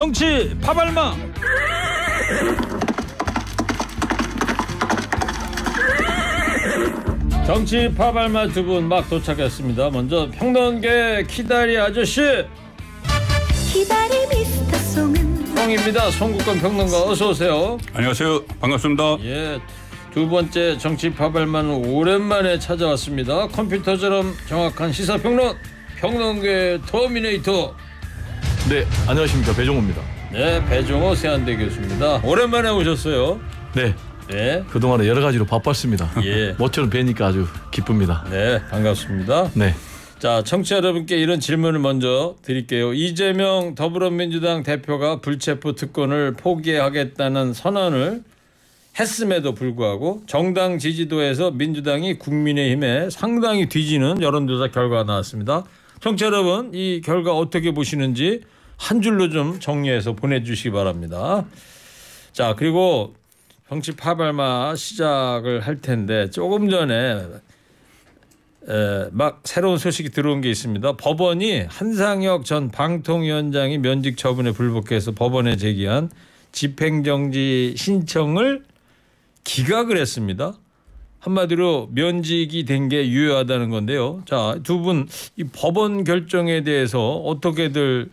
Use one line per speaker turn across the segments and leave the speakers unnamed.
정치 파발마. 정치 파발마 두 분 막 도착했습니다. 먼저 평론계 키다리 아저씨.
키다리 미스터
송입니다. 송국권 평론가 어서 오세요.
안녕하세요. 반갑습니다.
예, 두 번째 정치 파발마는 오랜만에 찾아왔습니다. 컴퓨터처럼 정확한 시사평론 평론계 터미네이터.
네, 안녕하십니까, 배종호입니다.
네, 배종호 세한대 교수입니다. 오랜만에 오셨어요.
네,
네,
그동안에 여러 가지로 바빴습니다.
예.
모처럼 뵈니까 아주 기쁩니다.
네, 반갑습니다.
네,
자, 청취자 여러분께 이런 질문을 먼저 드릴게요. 이재명 더불어민주당 대표가 불체포 특권을 포기하겠다는 선언을 했음에도 불구하고 정당 지지도에서 민주당이 국민의힘에 상당히 뒤지는 여론조사 결과가 나왔습니다. 청취자 여러분, 이 결과 어떻게 보시는지 한 줄로 좀 정리해서 보내주시기 바랍니다. 자, 그리고 정치 파발마 시작을 할 텐데 조금 전에 막 새로운 소식이 들어온 게 있습니다. 법원이 한상혁 전 방통위원장이 면직 처분에 불복해서 법원에 제기한 집행정지 신청을 기각을 했습니다. 한마디로 면직이 된 게 유효하다는 건데요. 자, 두 분 이 법원 결정에 대해서 어떻게들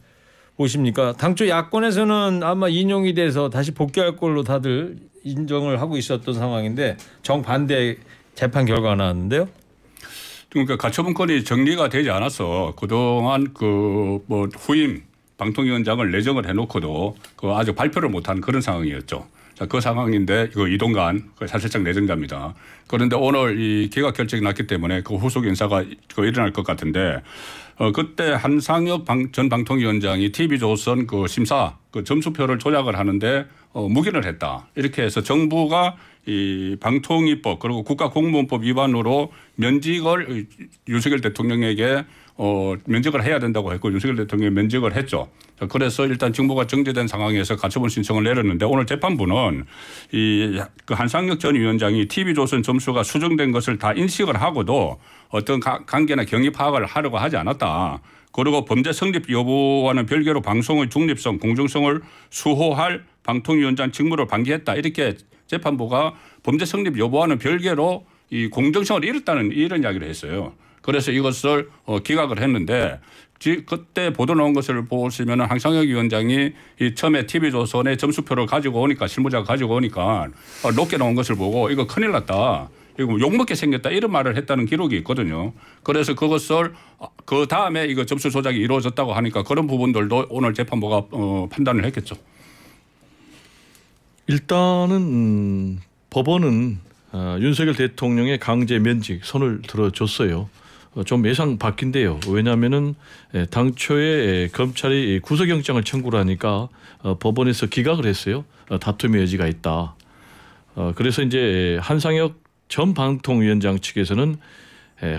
보십니까? 당초 야권에서는 아마 인용이 돼서 다시 복귀할 걸로 다들 인정을 하고 있었던 상황인데 정반대 재판 결과가 나왔는데요.
그러니까 가처분권이 정리가 되지 않아서 그동안 후임 방통위원장을 내정을 해놓고도 아직 발표를 못한 그런 상황이었죠. 자, 그 상황인데 이동관 사실상 내정자입니다. 그런데 오늘 이 기각 결정이 났기 때문에 그 후속 인사가 일어날 것 같은데 그때 한상혁 전 방통위원장이 TV조선 심사 점수표를 조작을 하는데 묵인을 했다. 이렇게 해서 정부가 이 방통위법 그리고 국가공무원법 위반으로 면직을 윤석열 대통령에게 면직을 해야 된다고 했고 윤석열 대통령이 면직을 했죠. 그래서 일단 정부가 정지된 상황에서 가처분 신청을 내렸는데 오늘 재판부는 그 한상혁 전 위원장이 TV조선 점수가 수정된 것을 다 인식을 하고도 어떤 관계나 경위 파악을 하려고 하지 않았다. 그리고 범죄 성립 여부와는 별개로 방송의 중립성, 공정성을 수호할 방통위원장 직무를 방기했다. 이렇게 재판부가 범죄 성립 여부와는 별개로 이 공정성을 잃었다는 이런 이야기를 했어요. 그래서 이것을 기각을 했는데 그때 보도 나온 것을 보시면 한상혁 위원장이 처음에 TV조선의 점수표를 가지고 오니까 실무자가 가지고 오니까 높게 나온 것을 보고 이거 큰일 났다. 이거 욕먹게 생겼다 이런 말을 했다는 기록이 있거든요. 그래서 그것을 그 다음에 이거 점수 조작이 이루어졌다고 하니까 그런 부분들도 오늘 재판부가 판단을 했겠죠.
일단은 법원은 윤석열 대통령의 강제 면직 손을 들어줬어요. 좀 예상 밖인데요. 왜냐하면은 당초에 검찰이 구속영장을 청구를 하니까 법원에서 기각을 했어요. 다툼의 여지가 있다. 그래서 이제 한상혁 전 방통위원장 측에서는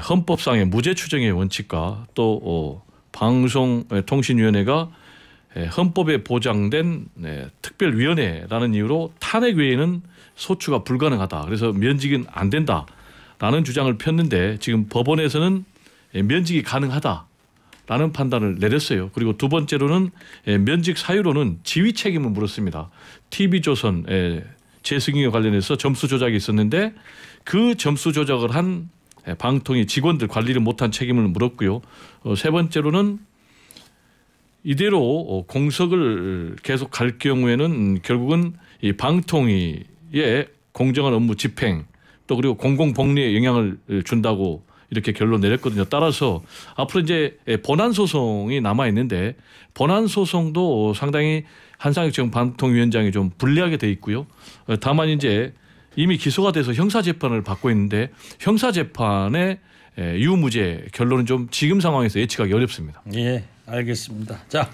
헌법상의 무죄 추정의 원칙과 또 방송통신위원회가 헌법에 보장된 특별위원회라는 이유로 탄핵 외에는 소추가 불가능하다. 그래서 면직은 안 된다라는 주장을 폈는데 지금 법원에서는 면직이 가능하다라는 판단을 내렸어요. 그리고 두 번째로는 면직 사유로는 지휘 책임을 물었습니다. TV조선 재승인과 관련해서 점수 조작이 있었는데 그 점수 조작을 한 방통위 직원들 관리를 못한 책임을 물었고요. 세 번째로는 이대로 공석을 계속 갈 경우에는 결국은 이 방통위의 공정한 업무 집행 또 그리고 공공복리에 영향을 준다고 이렇게 결론 내렸거든요. 따라서 앞으로 이제 본안 소송이 남아 있는데 본안 소송도 상당히 한상혁 전 방통위원장이 좀 불리하게 돼 있고요. 다만 이제 이미 기소가 돼서 형사 재판을 받고 있는데 형사 재판의 유무죄 결론은 좀 지금 상황에서 예측하기 어렵습니다.
예, 알겠습니다. 자,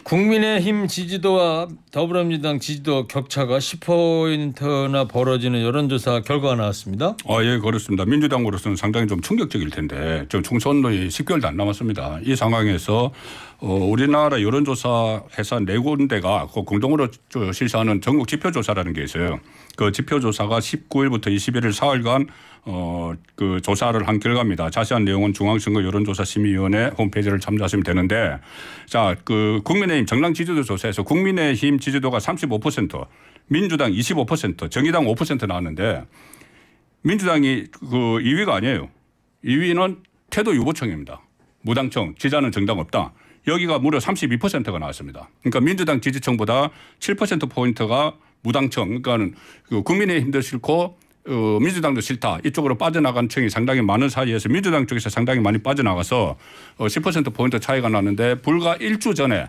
국민의힘 지지도와 더불어민주당 지지도 격차가 10%나 벌어지는 여론조사 결과가 나왔습니다.
예, 그렇습니다. 민주당으로서는 상당히 좀 충격적일 텐데 좀 총선이 10개월도 안 남았습니다. 이 상황에서 우리나라 여론조사 회사 4군데가 그 공동으로 실시하는 전국 지표조사라는 게 있어요. 그 지표조사가 19일부터 21일 4일간 그 조사를 한 결과입니다. 자세한 내용은 중앙선거 여론조사 심의위원회 홈페이지를 참조하시면 되는데, 자, 그 국민의힘 정당 지지도 조사에서 국민의힘 지지도가 35%, 민주당 25%, 정의당 5% 나왔는데 민주당이 그 2위가 아니에요. 2위는 태도 유보청입니다. 무당청, 지지하는 정당 없다. 여기가 무려 32%가 나왔습니다. 그러니까 민주당 지지층보다 7%포인트가 무당청, 그러니까 그 국민의힘도 싫고 민주당도 싫다. 이쪽으로 빠져나간 층이 상당히 많은 사이에서 민주당 쪽에서 상당히 많이 빠져나가서 10%포인트 차이가 났는데 불과 일주 전에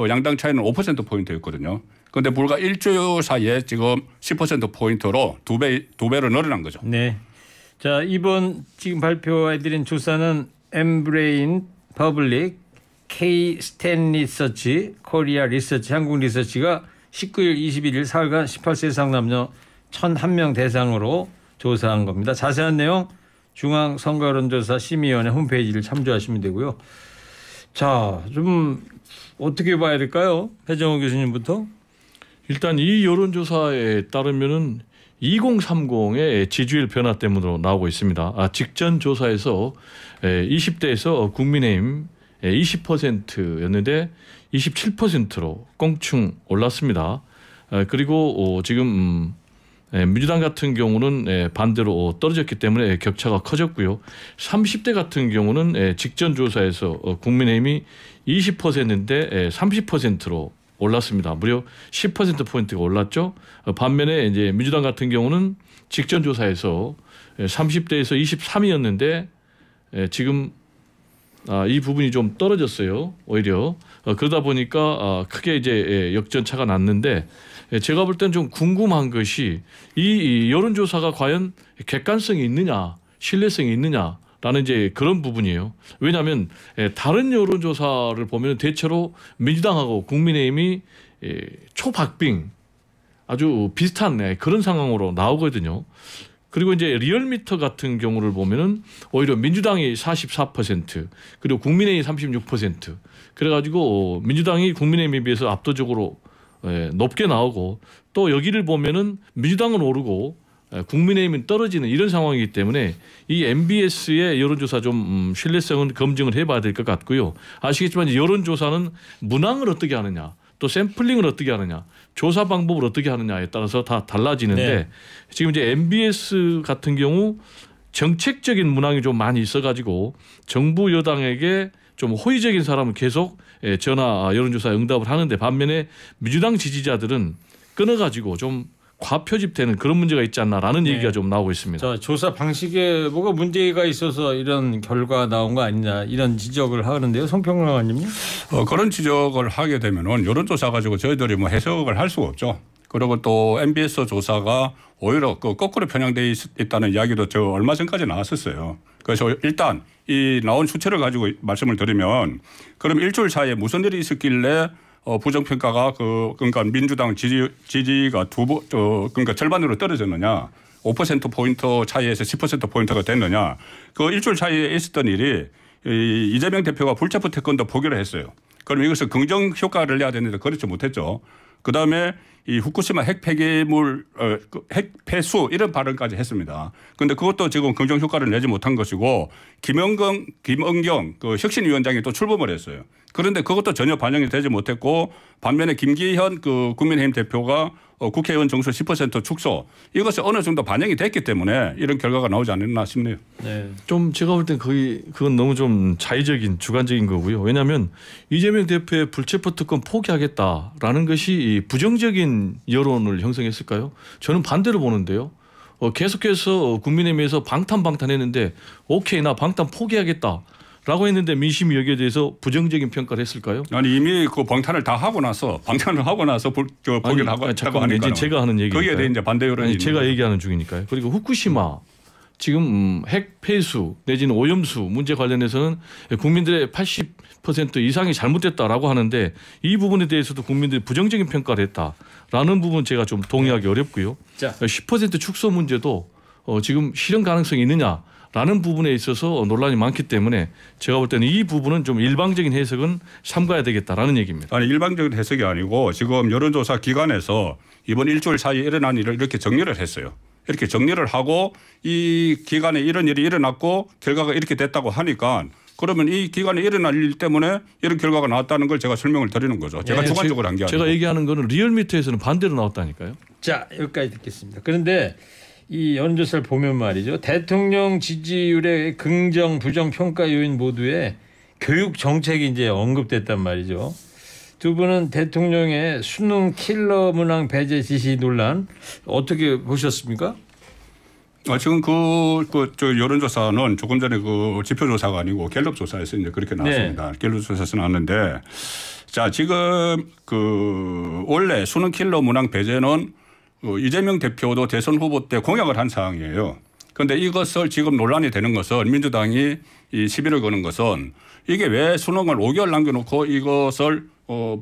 양당 차이는 5%포인트였거든요. 그런데 불과 일주 사이에 지금 10%포인트로 두 배로 늘어난 거죠.
네. 자, 이번 지금 발표해드린 조사는 엠브레인 퍼블릭, K 스탠 리서치, 코리아 리서치, 한국 리서치가 19일, 21일 4일간 18세 이상 남녀 1,001명 대상으로 조사한 겁니다. 자세한 내용 중앙선거여론조사 심의위원회 홈페이지를 참조하시면 되고요. 자, 좀 어떻게 봐야 될까요? 배정호 교수님부터.
일단 이 여론조사에 따르면은 2030의 지지율 변화 때문으로 나오고 있습니다. 직전 조사에서 20대에서 국민의힘 20%였는데 27%로 껑충 올랐습니다. 그리고 지금 민주당 같은 경우는 반대로 떨어졌기 때문에 격차가 커졌고요. 30대 같은 경우는 직전 조사에서 국민의힘이 20%인데 30%로 올랐습니다. 무려 10%포인트가 올랐죠. 반면에 이제 민주당 같은 경우는 직전 조사에서 30대에서 23이었는데 지금 이 부분이 좀 떨어졌어요. 오히려 그러다 보니까 크게 이제 역전차가 났는데 제가 볼 땐 좀 궁금한 것이 이 여론조사가 과연 객관성이 있느냐, 신뢰성이 있느냐라는 이제 그런 부분이에요. 왜냐하면 다른 여론조사를 보면 대체로 민주당하고 국민의힘이 초박빙 아주 비슷한 그런 상황으로 나오거든요. 그리고 이제 리얼미터 같은 경우를 보면은 오히려 민주당이 44% 그리고 국민의힘이 36% 그래가지고 민주당이 국민의힘에 비해서 압도적으로 높게 나오고 또 여기를 보면은 민주당은 오르고 국민의힘은 떨어지는 이런 상황이기 때문에 이 MBS의 여론조사 좀 신뢰성은 검증을 해봐야 될 것 같고요. 아시겠지만 여론조사는 문항을 어떻게 하느냐 또 샘플링을 어떻게 하느냐 조사 방법을 어떻게 하느냐에 따라서 다 달라지는데
네.
지금 이제 MBS 같은 경우 정책적인 문항이 좀 많이 있어가지고 정부 여당에게 좀 호의적인 사람은 계속 전화 여론조사에 응답을 하는데 반면에 민주당 지지자들은 끊어가지고 좀 과표집되는 그런 문제가 있지 않나라는
네.
얘기가 좀 나오고 있습니다.
자, 조사 방식에 뭐가 문제가 있어서 이런 결과 나온 거 아니냐 이런 지적을 하는데요. 송평론가님요?
그런 지적을 하게 되면은 여론조사 가지고 저희들이 뭐 해석을 할 수가 없죠. 그리고 또 MBS 조사가 오히려 그 거꾸로 편향돼 있다는 이야기도 저 얼마 전까지 나왔었어요. 그래서 일단 이 나온 수치를 가지고 말씀을 드리면 그럼 일주일 사이에 무슨 일이 있었길래 부정평가가 그러니까 민주당 지지가 그러니까 절반으로 떨어졌느냐 5%포인트 차이에서 10%포인트가 됐느냐 그 일주일 사이에 있었던 일이 이재명 대표가 불체포 특권도 포기를 했어요. 그럼 이것을 긍정 효과를 내야 되는데 그렇지 못했죠. 그다음에 이 후쿠시마 핵 폐기물 핵 폐수 이런 발언까지 했습니다. 그런데 그것도 지금 긍정 효과를 내지 못한 것이고 김은경 그 혁신위원장이 또 출범을 했어요. 그런데 그것도 전혀 반영이 되지 못했고 반면에 김기현 그 국민의힘 대표가 국회의원 정수 10% 축소 이것이 어느 정도 반영이 됐기 때문에 이런 결과가 나오지 않았나 싶네요.
네.
좀 제가 볼 땐 그건 너무 좀 자의적인 주관적인 거고요. 왜냐하면 이재명 대표의 불체포 특권 포기하겠다라는 것이 부정적인 여론을 형성했을까요? 저는 반대로 보는데요. 계속해서 국민의힘에서 방탄했는데 오케이 나 방탄 포기하겠다. 라고 했는데 민심이 여기에 대해서 부정적인 평가를 했을까요?
아니 이미 그 방탄을 다 하고 나서 포기를 하고 하니까
제가 하는 얘기니까요.
거기에 대해 이제 반대 여론이
제가 얘기하는 중이니까요. 그리고 후쿠시마 지금 핵 폐수 내지는 오염수 문제 관련해서는 국민들의 80% 이상이 잘못됐다라고 하는데 이 부분에 대해서도 국민들이 부정적인 평가를 했다라는 부분 제가 좀 동의하기 어렵고요.
자.
10% 축소 문제도 지금 실현 가능성이 있느냐? 라는 부분에 있어서 논란이 많기 때문에 제가 볼 때는 이 부분은 좀 일방적인 해석은 삼가야 되겠다라는 얘기입니다.
아니 일방적인 해석이 아니고 지금 여론조사 기관에서 이번 일주일 사이에 일어난 일을 이렇게 정리를 했어요. 이렇게 정리를 하고 이 기간에 이런 일이 일어났고 결과가 이렇게 됐다고 하니까 그러면 이 기간에 일어날 일 때문에 이런 결과가 나왔다는 걸 제가 설명을 드리는 거죠. 제가 주관적으로 한 게 아니고.
제가 얘기하는 거는 리얼미터에서는 반대로 나왔다니까요.
자, 여기까지 듣겠습니다. 그런데 이 여론조사를 보면 말이죠. 대통령 지지율의 긍정, 부정 평가 요인 모두에 교육 정책이 이제 언급됐단 말이죠. 두 분은 대통령의 수능 킬러 문항 배제 지시 논란 어떻게 보셨습니까?
지금 저 여론조사는 조금 전에 그 지표조사가 아니고 갤럽 조사에서 이제 그렇게 나왔습니다.
네.
갤럽 조사에서 나왔는데 자, 지금 그 원래 수능 킬러 문항 배제는 이재명 대표도 대선 후보 때 공약을 한 사항이에요. 그런데 이것을 지금 논란이 되는 것은 민주당이 이 시비를 거는 것은 이게 왜 수능을 5개월 남겨놓고 이것을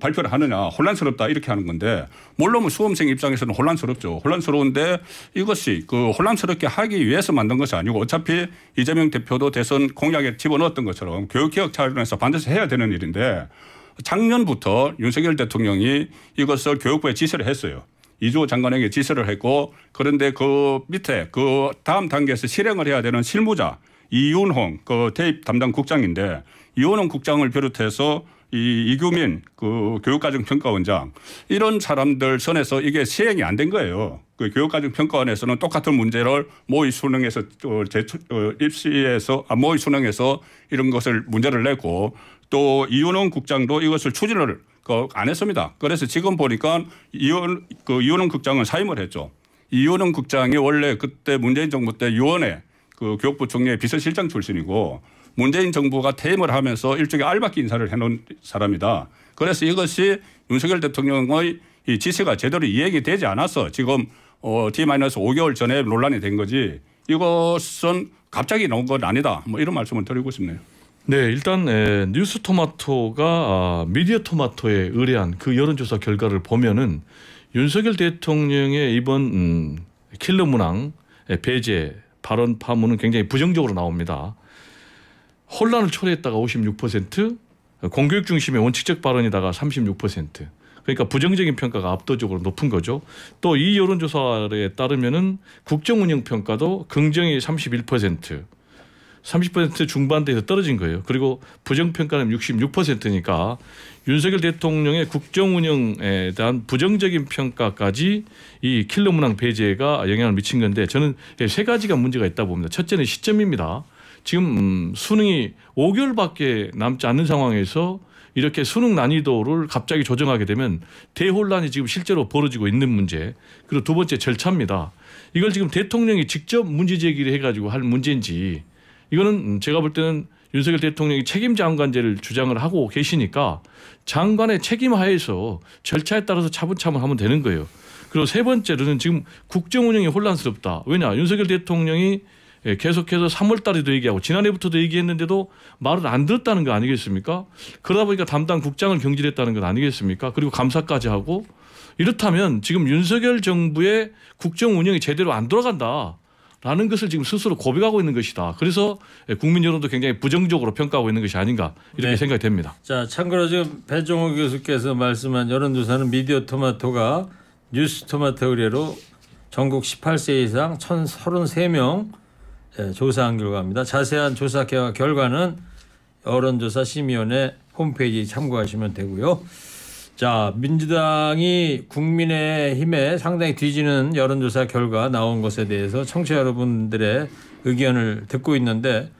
발표를 하느냐 혼란스럽다 이렇게 하는 건데 물론 수험생 입장에서는 혼란스럽죠. 혼란스러운데 이것이 그 혼란스럽게 하기 위해서 만든 것이 아니고 어차피 이재명 대표도 대선 공약에 집어넣었던 것처럼 교육개혁 차원에서 반드시 해야 되는 일인데 작년부터 윤석열 대통령이 이것을 교육부에 지시를 했어요. 이주호 장관에게 지시를 했고 그런데 그 밑에 그 다음 단계에서 실행을 해야 되는 실무자 이윤홍 그 대입 담당 국장인데 이윤홍 국장을 비롯해서 이규민 그 교육과정평가원장 이런 사람들 선에서 이게 시행이 안 된 거예요. 그 교육과정평가원에서는 똑같은 문제를 모의 수능에서 입시에서 모의 수능에서 이런 것을 문제를 내고 또 이윤홍 국장도 이것을 추진을 안 했습니다. 그래서 지금 보니까 이윤홍 국장은 사임을 했죠. 이윤홍 국장이 원래 그때 문재인 정부 때 유원회 그 교육부 총리의 비서실장 출신이고 문재인 정부가 퇴임을 하면서 일종의 알박기 인사를 해놓은 사람이다. 그래서 이것이 윤석열 대통령의 이 지시가 제대로 이행이 되지 않아서 지금 T-5개월 전에 논란이 된 거지 이것은 갑자기 나온 건 아니다. 뭐 이런 말씀을 드리고 싶네요.
네, 일단 뉴스토마토가 미디어토마토에 의뢰한 그 여론조사 결과를 보면은 윤석열 대통령의 이번 킬러 문항 배제 발언 파문은 굉장히 부정적으로 나옵니다. 혼란을 초래했다가 56%, 공교육 중심의 원칙적 발언이다가 36%. 그러니까 부정적인 평가가 압도적으로 높은 거죠. 또 이 여론조사에 따르면은 국정운영 평가도 긍정이 31%, 30% 중반대에서 떨어진 거예요. 그리고 부정평가는 66%니까 윤석열 대통령의 국정운영에 대한 부정적인 평가까지 이 킬러 문항 배제가 영향을 미친 건데 저는 세 가지가 문제가 있다 봅니다. 첫째는 시점입니다. 지금 수능이 5개월밖에 남지 않는 상황에서 이렇게 수능 난이도를 갑자기 조정하게 되면 대혼란이 지금 실제로 벌어지고 있는 문제. 그리고 두 번째 절차입니다. 이걸 지금 대통령이 직접 문제 제기를 해가지고 할 문제인지 이거는 제가 볼 때는 윤석열 대통령이 책임 장관제를 주장을 하고 계시니까 장관의 책임 하에서 절차에 따라서 차분차분 하면 되는 거예요. 그리고 세 번째로는 지금 국정 운영이 혼란스럽다. 왜냐 윤석열 대통령이 계속해서 3월 달에도 얘기하고 지난해부터도 얘기했는데도 말을 안 들었다는 거 아니겠습니까? 그러다 보니까 담당 국장을 경질했다는 것 아니겠습니까? 그리고 감사까지 하고 이렇다면 지금 윤석열 정부의 국정 운영이 제대로 안 돌아간다. 라는 것을 지금 스스로 고백하고 있는 것이다. 그래서 국민 여론도 굉장히 부정적으로 평가하고 있는 것이 아닌가 이렇게
네.
생각이 됩니다.
자, 참고로 지금 배종호 교수께서 말씀한 여론조사는 미디어토마토가 뉴스토마토 의뢰로 전국 18세 이상 1,033명 조사한 결과입니다. 자세한 조사 결과는 여론조사 심의위원회 홈페이지 참고하시면 되고요. 자, 민주당이 국민의힘에 상당히 뒤지는 여론조사 결과 나온 것에 대해서 청취자 여러분들의 의견을 듣고 있는데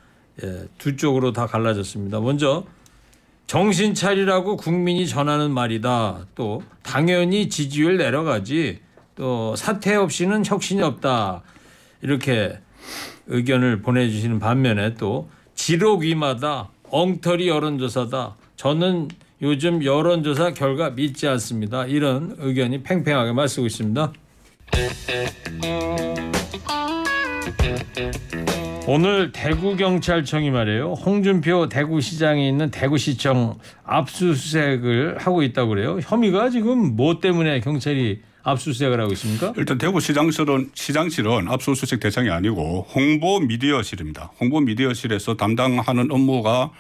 두 쪽으로 다 갈라졌습니다. 먼저 정신 차리라고 국민이 전하는 말이다. 또 당연히 지지율 내려가지. 또 사퇴 없이는 혁신이 없다. 이렇게 의견을 보내주시는 반면에 또 지록위마다 엉터리 여론조사다. 저는 요즘 여론조사 결과 믿지 않습니다. 이런 의견이 팽팽하게 맞서고 있습니다. 오늘 대구경찰청이 말이에요. 홍준표 대구시장이 있는 대구시청 압수수색을 하고 있다고 그래요. 혐의가 지금 뭐 때문에 경찰이 압수수색을 하고 있습니까?
일단 시장실은 압수수색 대상이 아니고 홍보미디어실입니다. 홍보미디어실에서 담당하는 업무가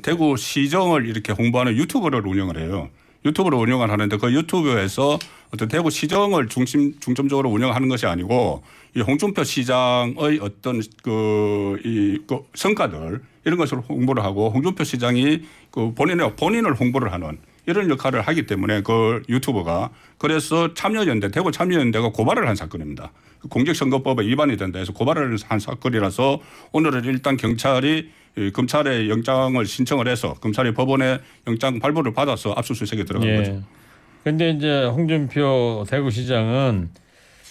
대구시정을 이렇게 홍보하는 유튜브를 운영을 해요. 유튜브를 운영을 하는데 그 유튜브에서 어떤 대구시정을 중점적으로 운영하는 것이 아니고 이 홍준표 시장의 어떤 그 성과들 이런 것을 홍보를 하고 홍준표 시장이 그 본인을 홍보를 하는 이런 역할을 하기 때문에 그 유튜브가 그래서 대구 참여연대가 고발을 한 사건입니다. 공직선거법에 위반이 된다 해서 고발을 한 사건이라서 오늘은 일단 경찰이 검찰에 영장을 신청을 해서 검찰이 법원에 영장 발부를 받아서 압수수색에 들어간 거죠.
그런데 이제 홍준표 대구시장은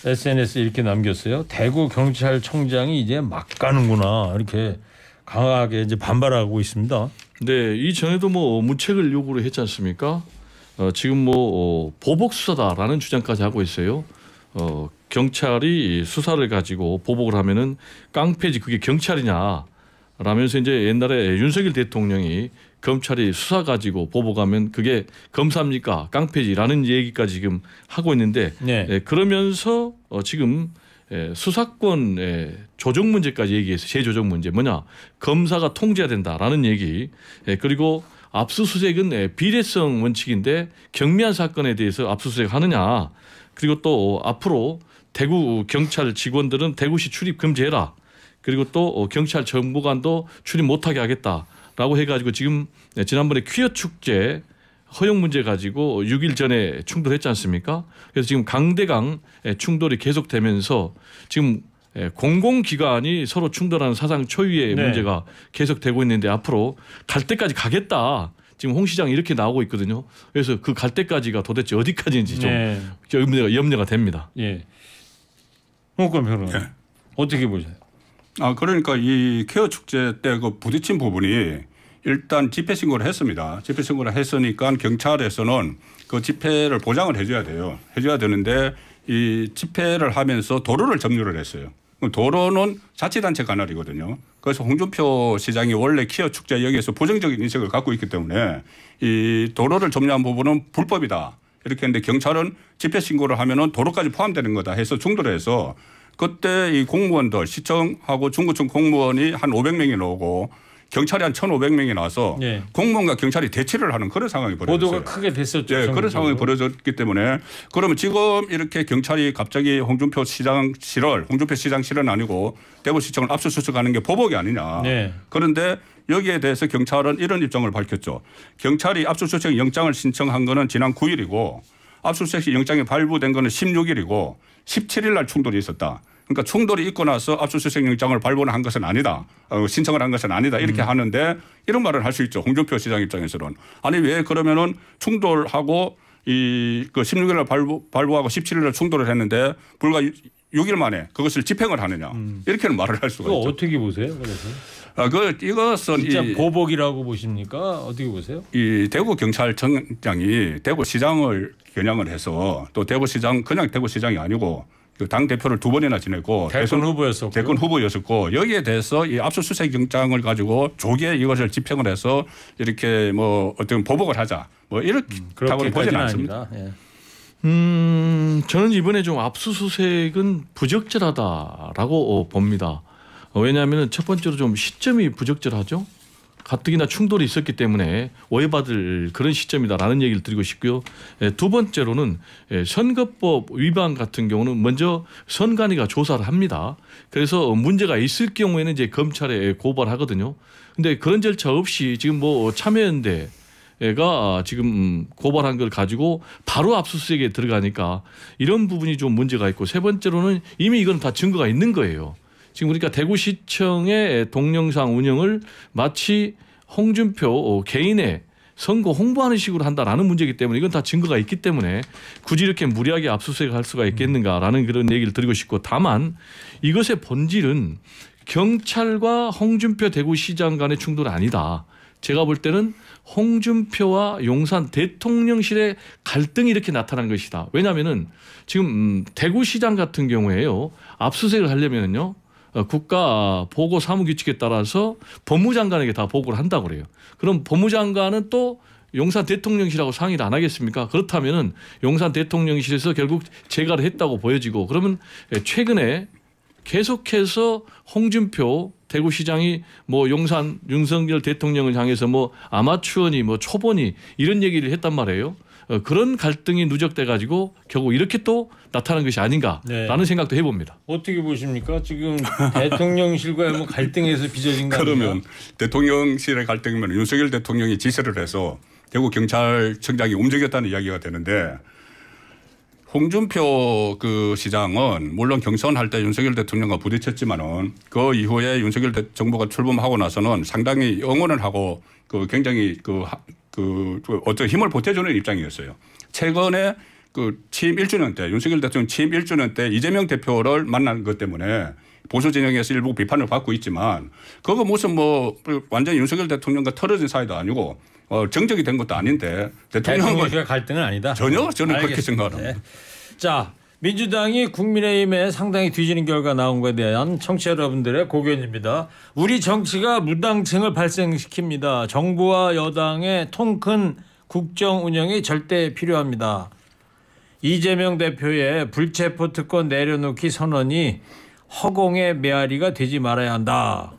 SNS에 이렇게 남겼어요. 대구 경찰청장이 이제 막 가는구나 이렇게 강하게 이제 반발하고 있습니다.
네, 이전에도 뭐 문책을 요구를 했지 않습니까? 지금 뭐 보복 수사다라는 주장까지 하고 있어요. 경찰이 수사를 가지고 보복을 하면은 깡패지 그게 경찰이냐? 라면서 이제 옛날에 윤석열 대통령이 검찰이 수사 가지고 보복하면 그게 검사입니까? 깡패지라는 얘기까지 지금 하고 있는데 그러면서 지금 수사권 조정 문제까지 얘기해서 재조정 문제 뭐냐? 검사가 통제해야 된다라는 얘기 그리고 압수수색은 비례성 원칙인데 경미한 사건에 대해서 압수수색 하느냐 그리고 또 앞으로 대구 경찰 직원들은 대구시 출입 금지해라. 그리고 또 경찰 정보관도 출입 못하게 하겠다라고 해가지고 지금 지난번에 퀴어 축제 허용 문제 가지고 6일 전에 충돌했지 않습니까? 그래서 지금 강대강 충돌이 계속되면서 지금 공공기관이 서로 충돌하는 사상 초유의 문제가 계속되고 있는데 앞으로 갈 때까지 가겠다. 지금 홍 시장이 이렇게 나오고 있거든요. 그래서 그 갈 때까지가 도대체 어디까지인지 좀 염려가 됩니다.
홍익권
변호사님 어떻게 보세요?
그러니까 이 퀴어 축제 때 그 부딪힌 부분이 일단 집회 신고를 했습니다. 집회 신고를 했으니까 경찰에서는 그 집회를 보장을 해줘야 돼요. 해줘야 되는데 이 집회를 하면서 도로를 점유를 했어요. 도로는 자치단체 관할이거든요. 그래서 홍준표 시장이 원래 퀴어 축제 여기에서 부정적인 인식을 갖고 있기 때문에 이 도로를 점유한 부분은 불법이다. 이렇게 했는데 경찰은 집회 신고를 하면은 도로까지 포함되는 거다 해서 중도해서 그때 이 공무원들 시청하고 중구청 공무원이 한 500명이 나오고 경찰이 한 1,500명이 나와서 공무원과 경찰이 대치를 하는 그런 상황이 벌어졌어요.
보도가 크게 됐었죠.
네, 그런 상황이 벌어졌기 때문에 그러면 지금 이렇게 경찰이 갑자기 홍준표 시장실은 아니고 대구시청을 압수수색하는 게 보복이 아니냐. 그런데 여기에 대해서 경찰은 이런 입장을 밝혔죠. 경찰이 압수수색 영장을 신청한 거는 지난 9일이고 압수수색 영장이 발부된 거는 16일이고 17일 날 충돌이 있었다. 그러니까 충돌이 있고 나서 압수수색 영장을 발부를 한 것은 아니다. 신청을 한 것은 아니다. 이렇게 하는데 이런 말을 할 수 있죠. 홍준표 시장 입장에서는. 아니 왜 그러면은 충돌하고 그 16일 날 발부하고 17일 날 충돌을 했는데 불과 6일 만에 그것을 집행을 하느냐. 이렇게는 말을 할 수가 있죠.
어떻게 보세요? 그래서?
이것은
진짜 보복이라고 보십니까? 어떻게 보세요?
이 대구 경찰청장이 대구시장을 겨냥을 해서 또 대구시장 그냥 대구시장이 아니고 당 대표를 2번이나 지냈고 대권 후보였었고 여기에 대해서 이 압수수색 영장을 가지고 조기에 이것을 집행을 해서 이렇게 뭐 어떤 보복을 하자 뭐 이렇게 보지는 않습니다.
저는 이번에 좀 압수수색은 부적절하다라고 봅니다. 왜냐하면 첫 번째로 좀 시점이 부적절하죠. 가뜩이나 충돌이 있었기 때문에 오해받을 그런 시점이다라는 얘기를 드리고 싶고요. 두 번째로는 선거법 위반 같은 경우는 먼저 선관위가 조사를 합니다. 그래서 문제가 있을 경우에는 이제 검찰에 고발하거든요. 근데 그런 절차 없이 지금 뭐 참여연대가 지금 고발한 걸 가지고 바로 압수수색에 들어가니까 이런 부분이 좀 문제가 있고 세 번째로는 이미 이건 다 증거가 있는 거예요. 지금 그러니까 대구시청의 동영상 운영을 마치 홍준표 개인의 선거 홍보하는 식으로 한다라는 문제이기 때문에 이건 다 증거가 있기 때문에 굳이 이렇게 무리하게 압수수색을 할 수가 있겠는가라는 그런 얘기를 드리고 싶고 다만 이것의 본질은 경찰과 홍준표 대구시장 간의 충돌은 아니다. 제가 볼 때는 홍준표와 용산 대통령실의 갈등이 이렇게 나타난 것이다. 왜냐하면은 지금 대구시장 같은 경우에요. 압수수색을 하려면은요. 국가 보고 사무규칙에 따라서 법무장관에게 다 보고를 한다고 그래요. 그럼 법무장관은 또 용산 대통령실하고 상의를 안 하겠습니까? 그렇다면은 용산 대통령실에서 결국 재가를 했다고 보여지고 그러면 최근에 계속해서 홍준표 대구시장이 뭐 용산 윤석열 대통령을 향해서 뭐 아마추어니 뭐 초보니 이런 얘기를 했단 말이에요. 그런 갈등이 누적돼 가지고 결국 이렇게 또 나타난 것이 아닌가라는 생각도 해봅니다.
어떻게 보십니까? 지금 대통령실과의 뭐 갈등에서 빚어진 거
그러면 대통령실의 갈등이면 윤석열 대통령이 지시를 해서 대구 경찰청장이 움직였다는 이야기가 되는데 홍준표 그 시장은 물론 경선할 때 윤석열 대통령과 부딪혔지만은 그 이후에 윤석열 정부가 출범하고 나서는 상당히 응원을 하고 그 굉장히 그 어떤 힘을 보태주는 입장이었어요. 최근에 그 취임 1주년 때 윤석열 대통령 취임 1주년 때 이재명 대표를 만난 것 때문에 보수 진영에서 일부 비판을 받고 있지만 그거 무슨 뭐 완전히 윤석열 대통령과 털어진 사이도 아니고 정적이 된 것도 아닌데
대통령과 갈등은 아니다.
전혀 저는
알겠습니다.
그렇게 생각합니다.
네. 자, 민주당이 국민의힘에 상당히 뒤지는 결과 나온 것에 대한 청취자 여러분들의 고견입니다. 우리 정치가 무당층을 발생시킵니다. 정부와 여당의 통 큰 국정 운영이 절대 필요합니다. 이재명 대표의 불체포 특권 내려놓기 선언이 허공의 메아리가 되지 말아야 한다.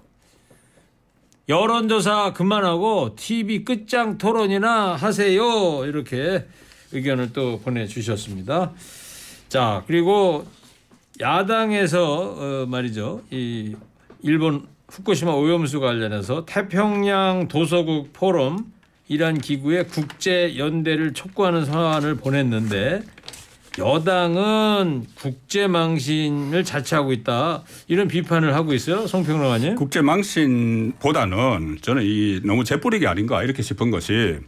여론조사 그만하고 TV 끝장 토론이나 하세요. 이렇게 의견을 또 보내주셨습니다. 자, 그리고 야당에서 말이죠. 이 일본 후쿠시마 오염수 관련해서 태평양 도서국 포럼이란 기구의 국제 연대를 촉구하는 서한을 보냈는데 여당은 국제 망신을 자처하고 있다. 이런 비판을 하고 있어요. 송평론가님.
국제 망신보다는 저는 이 너무 재뿌리기 아닌가 이렇게 싶은 것이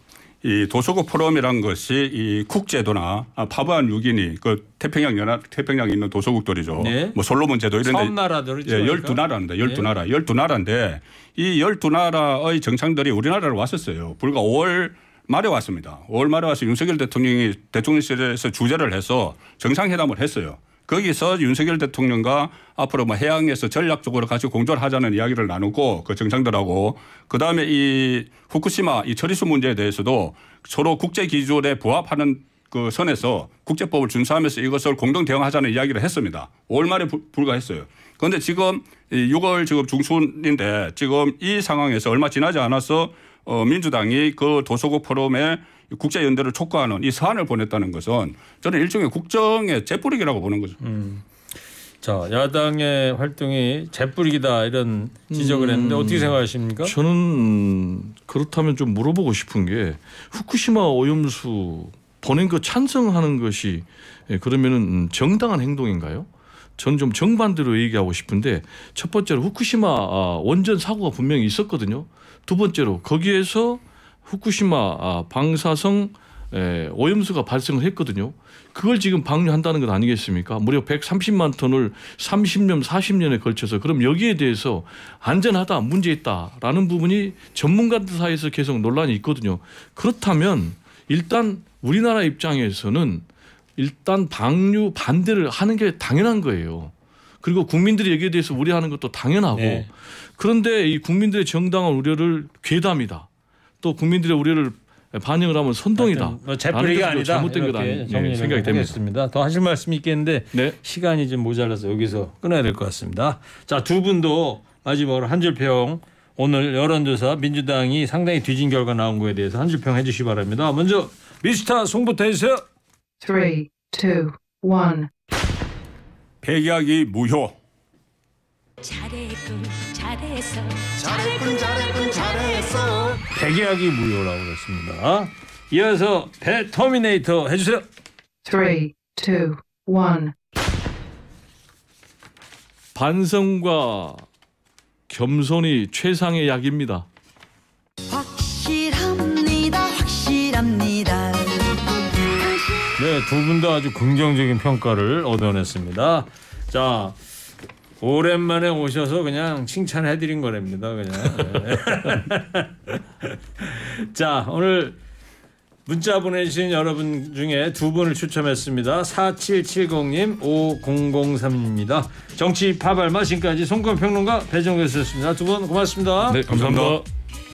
이 도서국 포럼이란 것이 이 쿡제도나 파푸아 뉴기니 그 태평양에 있는 도서국들이죠.
네.
뭐 솔로몬 제도 이런 데
섬나라들이죠.
예, 12나라인데 12나라. 12나라인데 이 12나라의 정상들이 우리나라를 왔었어요. 불과 5월 말에 왔습니다. 5월 말에 와서 윤석열 대통령이 대통령실에서 주재를 해서 정상회담을 했어요. 거기서 윤석열 대통령과 앞으로 뭐 해양에서 전략적으로 같이 공조를 하자는 이야기를 나누고 그 정상들하고 그다음에 이 후쿠시마 이 처리수 문제에 대해서도 서로 국제 기준에 부합하는 그 선에서 국제법을 준수하면서 이것을 공동 대응하자는 이야기를 했습니다. 5월 말에 불과했어요. 그런데 지금 6월 지금 중순인데 지금 이 상황에서 얼마 지나지 않아서 민주당이 그 도서국 포럼에 국제연대를 촉구하는 이 서한을 보냈다는 것은 저는 일종의 국정의 재뿌리기라고 보는 거죠.
자, 야당의 활동이 재뿌리기다 이런 지적을 했는데 어떻게 생각하십니까?
저는 그렇다면 좀 물어보고 싶은 게 후쿠시마 오염수 보낸 거 찬성하는 것이 그러면은 정당한 행동인가요? 저는 좀 정반대로 얘기하고 싶은데 첫 번째로 후쿠시마 원전 사고가 분명히 있었거든요. 두 번째로 거기에서 후쿠시마 방사성 오염수가 발생을 했거든요. 그걸 지금 방류한다는 것 아니겠습니까? 무려 130만 톤을 30년, 40년에 걸쳐서 그럼 여기에 대해서 안전하다, 문제 있다라는 부분이 전문가들 사이에서 계속 논란이 있거든요. 그렇다면 일단 우리나라 입장에서는 일단 방류 반대를 하는 게 당연한 거예요. 그리고 국민들이 여기에 대해서 우려하는 것도 당연하고
네.
그런데 이 국민들의 정당한 우려를 괴담이다. 또 국민들의 우려를 반영을 하면 선동이다.
뭐 재뿌리기가 아니다.
잘못된 것 아닌 생각이 됩니다.
더 하실 말씀이 있겠는데
네.
시간이 좀 모자라서 여기서 끊어야 될 것 같습니다. 자, 두 분도 마지막으로 한 줄 평 오늘 여론조사 민주당이 상당히 뒤진 결과 나온 거에 대해서 한 줄 평 해주시기 바랍니다. 먼저 미스터 송부터 해주세요.
3, 2, 1.
폐기하기 무효.
잘했군 잘했어
백의학이 무효라고 그랬습니다. 이어서 배터미네이터 해주세요.
3, 2, 1.
반성과 겸손이 최상의 약입니다.
확실합니다
네, 두 분 다 아주 긍정적인 평가를 얻어냈습니다. 자, 오랜만에 오셔서 그냥 칭찬해드린 거랍니다. 그냥. 네. 자, 오늘 문자 보내주신 여러분 중에 두 분을 추첨했습니다. 4770님, 5003입니다. 정치 파발마 지금까지 송건평론가 배정됐습니다. 두 분 고맙습니다.
네, 감사합니다.